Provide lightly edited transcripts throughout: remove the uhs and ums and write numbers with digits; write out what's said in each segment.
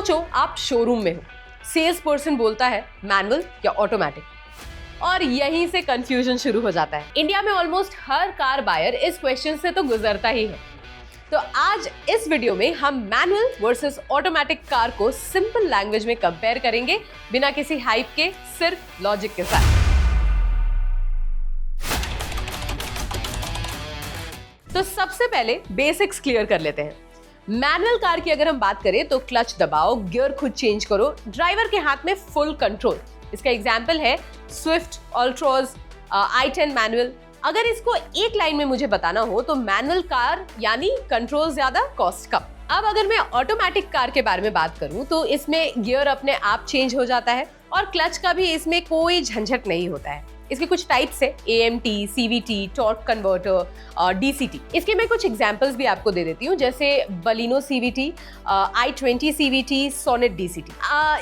सोचो आप शोरूम में हो, सेल्स पर्सन बोलता है मैनुअल या ऑटोमेटिक, और यहीं से कंफ्यूजन शुरू हो जाता है। इंडिया में ऑलमोस्ट हर कार बायर इस क्वेश्चन से तो गुजरता ही है। तो आज इस वीडियो में हम मैनुअल वर्सेस ऑटोमेटिक कार को सिंपल लैंग्वेज में कंपेयर करेंगे, बिना किसी हाइप के, सिर्फ लॉजिक के साथ। तो सबसे पहले बेसिक्स क्लियर कर लेते हैं। मैनुअल कार की अगर हम बात करें तो क्लच दबाओ, गियर खुद चेंज करो, ड्राइवर के हाथ में फुल कंट्रोल। इसका एग्जांपल है स्विफ्ट, अल्ट्रोज, i10 मैनुअल। अगर इसको एक लाइन में मुझे बताना हो तो मैनुअल कार यानी कंट्रोल ज्यादा, कॉस्ट कम। अब अगर मैं ऑटोमेटिक कार के बारे में बात करूं तो इसमें गियर अपने आप चेंज हो जाता है और क्लच का भी इसमें कोई झंझट नहीं होता है। इसके कुछ टाइप्स है, AMT, CVT, torque converter, DCT। इसके मैं कुछ एग्जांपल्स भी आपको दे देती हूँ, जैसे Baleno CVT, i20 CVT, Sonet DCT।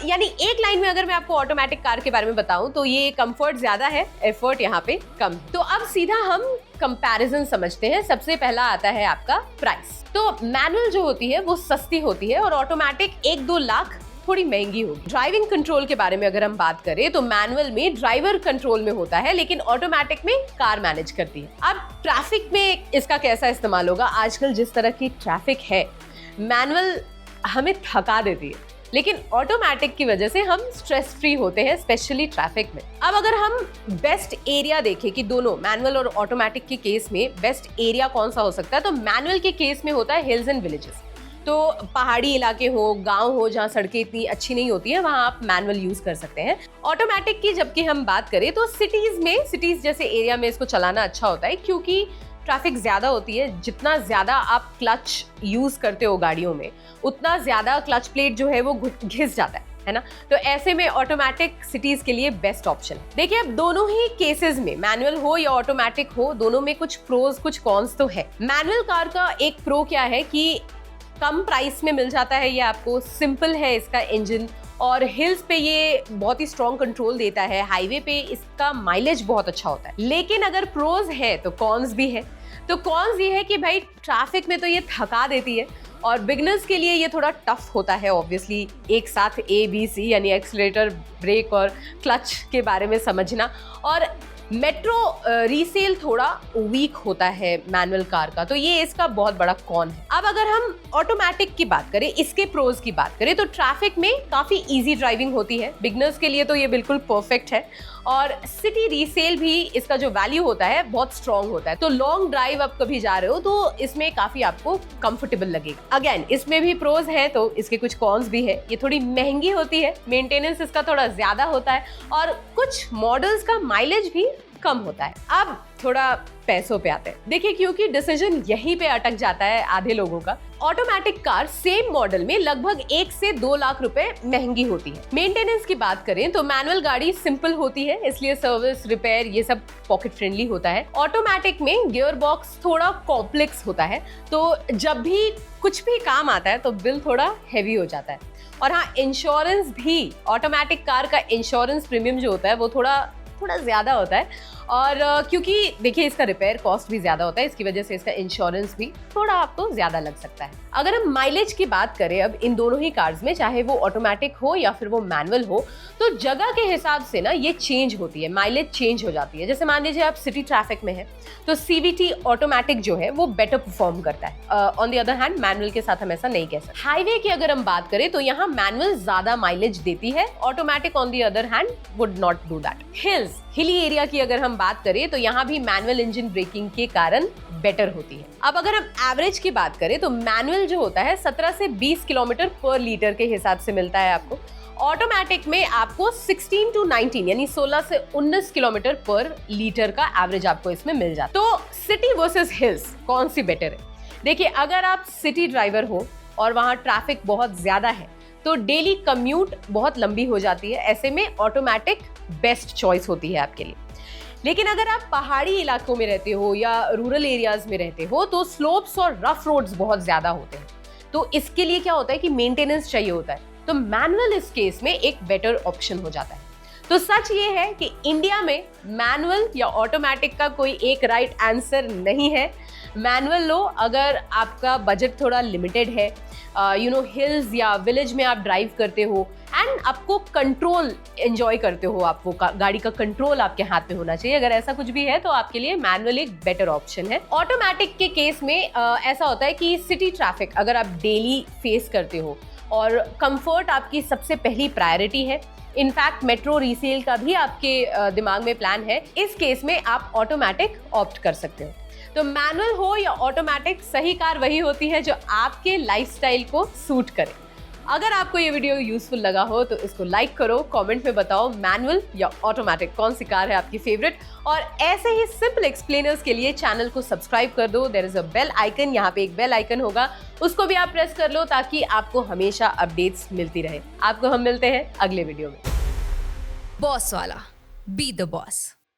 यानी एक लाइन में अगर मैं आपको ऑटोमेटिक कार के बारे में बताऊं तो ये कंफर्ट ज्यादा है, एफर्ट यहाँ पे कम है। तो अब सीधा हम कंपैरिजन समझते हैं। सबसे पहला आता है आपका प्राइस। तो मैनुअल जो होती है वो सस्ती होती है और ऑटोमेटिक 1-2 लाख थोड़ी महंगी होगी। ड्राइविंग कंट्रोल के बारे में अगर हम बात करें तो मैनुअल में ड्राइवर कंट्रोल में होता है, लेकिन ऑटोमेटिक में कार मैनेज करती है। अब ट्रैफिक में इसका कैसा इस्तेमाल होगा? आजकल जिस तरह की ट्रैफिक है, मैनुअल हमें थका देती है, लेकिन ऑटोमेटिक की वजह से हम स्ट्रेस फ्री होते हैं, स्पेशली ट्रैफिक में। अब अगर हम बेस्ट एरिया देखें कि दोनों मैनुअल और ऑटोमेटिक के केस में बेस्ट एरिया कौन सा हो सकता है, तो मैनुअल के केस में होता है हिल्स एंड विलेजेस। तो पहाड़ी इलाके हो, गांव हो, जहां सड़कें इतनी अच्छी नहीं होती हैं, वहां आप मैनुअल यूज कर सकते हैं। ऑटोमेटिक की जबकि हम बात करें तो सिटीज जैसे एरिया में इसको चलाना अच्छा होता है, क्योंकि ट्रैफिक ज्यादा होती है। जितना ज्यादा आप क्लच यूज करते हो गाड़ियों में, उतना ज्यादा क्लच प्लेट जो है वो घिस जाता है ना। तो ऐसे में ऑटोमेटिक सिटीज के लिए बेस्ट ऑप्शन है। देखिए, अब दोनों ही केसेस में, मैनुअल हो या ऑटोमेटिक हो, दोनों में कुछ प्रोज कुछ कॉन्स तो है। मैनुअल कार का एक प्रो क्या है कि कम प्राइस में मिल जाता है, ये आपको सिंपल है इसका इंजन, और हिल्स पे ये बहुत ही स्ट्रॉन्ग कंट्रोल देता है, हाईवे पे इसका माइलेज बहुत अच्छा होता है। लेकिन अगर प्रोज है तो कॉन्स भी है। तो कॉन्स ये है कि भाई ट्रैफिक में तो ये थका देती है और बिगनर्स के लिए ये थोड़ा टफ होता है ऑब्वियसली, एक साथ ABC यानी एक्सीलरेटर, ब्रेक और क्लच के बारे में समझना। और मेट्रो रीसेल थोड़ा वीक होता है मैनुअल कार का, तो ये इसका बहुत बड़ा कॉन है। अब अगर हम ऑटोमेटिक की बात करें, इसके प्रोज की बात करें, तो ट्रैफिक में काफी इजी ड्राइविंग होती है, बिगनर्स के लिए तो ये बिल्कुल परफेक्ट है। और सिटी रीसेल भी इसका जो वैल्यू होता है बहुत स्ट्रॉन्ग होता है। तो लॉन्ग ड्राइव आप कभी जा रहे हो तो इसमें काफी आपको कंफर्टेबल लगेगा। अगेन, इसमें भी प्रोज है तो इसके कुछ कॉन्स भी है। ये थोड़ी महंगी होती है, मेंटेनेंस इसका थोड़ा ज्यादा होता है, और कुछ मॉडल्स का माइलेज भी कम होता है। अब थोड़ा पैसों पे आते हैं। देखिए, क्योंकि डिसीजन यहीं पे अटक जाता है आधे लोगों का। ऑटोमेटिक कार सेम मॉडल में लगभग 1 से 2 लाख रुपए महंगी होती है। मेंटेनेंस की बात करें तो मैनुअल गाड़ी सिंपल होती है, इसलिए सर्विस, रिपेयर ये सब पॉकेट फ्रेंडली होता है। ऑटोमेटिक में गियर बॉक्स थोड़ा कॉम्प्लेक्स होता है, तो जब भी कुछ भी काम आता है तो बिल थोड़ा हैवी हो जाता है। और हाँ, इंश्योरेंस भी, ऑटोमेटिक कार का इंश्योरेंस प्रीमियम जो होता है वो थोड़ा ज्यादा होता है, और क्योंकि देखिए इसका रिपेयर कॉस्ट भी ज्यादा होता है, इसकी वजह से इसका इंश्योरेंस भी थोड़ा आपको ज्यादा लग सकता है। अगर हम माइलेज की बात करें अब इन दोनों ही कार्स में, चाहे वो ऑटोमेटिक हो या फिर वो मैनुअल हो, तो जगह के हिसाब से ना ये चेंज होती है, माइलेज चेंज हो जाती है। जैसे मान लीजिए आप सिटी ट्रैफिक में है तो CVT ऑटोमेटिक जो है वो बेटर परफॉर्म करता है। On the other hand manual के साथ हम ऐसा नहीं कह सकते। हाईवे की अगर हम बात करें तो यहाँ मैनुअल ज्यादा माइलेज देती है, automatic on the other hand would not do that. Hilly area की अगर हम बात करें तो यहाँ भी मैनुअल इंजन ब्रेकिंग के कारण बेटर होती है। अब अगर हम एवरेज की बात करें तो मैनुअल जो होता है 17 से 20 किलोमीटर पर लीटर के हिसाब से मिलता है आपको। ऑटोमेटिक में आपको 16 to 19 यानी 16 से 19 किलोमीटर पर लीटर का एवरेज आपको इसमें मिल जाता है। तो सिटी वर्सेस हिल्स कौन सी बेटर है? देखिए, अगर आप सिटी ड्राइवर हो और वहां ट्रैफिक बहुत ज्यादा है तो डेली कम्यूट बहुत लंबी हो जाती है, ऐसे में ऑटोमेटिक बेस्ट चॉइस होती है आपके लिए। लेकिन अगर आप पहाड़ी इलाकों में रहते हो या रूरल एरियाज में रहते हो तो स्लोप्स और रफ रोड्स बहुत ज्यादा होते हैं, तो इसके लिए क्या होता है कि मेंटेनेंस चाहिए होता है, तो मैनुअल इस केस में एक बेटर ऑप्शन हो जाता है। तो सच ये है कि इंडिया में मैनुअल या ऑटोमेटिक का कोई एक राइट आंसर नहीं है। मैनुअल लो अगर आपका बजट थोड़ा लिमिटेड है, हिल्स या विलेज में आप ड्राइव करते हो एंड आपको कंट्रोल एंजॉय करते हो, आप वो गाड़ी का कंट्रोल आपके हाथ में होना चाहिए। अगर ऐसा कुछ भी है तो आपके लिए मैनुअल एक बेटर ऑप्शन है। ऑटोमेटिक के केस में ऐसा होता है कि सिटी ट्रैफिक अगर आप डेली फेस करते हो और कंफर्ट आपकी सबसे पहली प्रायोरिटी है, इनफैक्ट मेट्रो रीसेल का भी आपके दिमाग में प्लान है, इस केस में आप ऑटोमेटिक ऑप्ट कर सकते हो। तो मैनुअल हो या ऑटोमेटिक, सही कार वही होती है जो आपके लाइफस्टाइल को सूट करे। अगर आपको ये वीडियो यूजफुल लगा हो तो इसको लाइक करो, कमेंट में बताओ मैनुअल या ऑटोमेटिक कौन सी कार है आपकी फेवरेट, और ऐसे ही सिंपल एक्सप्लेनर्स के लिए चैनल को सब्सक्राइब कर दो। There is a bell icon, यहाँ पे एक बेल आइकन होगा, उसको भी आप प्रेस कर लो ताकि आपको हमेशा अपडेट्स मिलती रहे। आपको हम मिलते हैं अगले वीडियो में। बॉस वाला, बी द बॉस।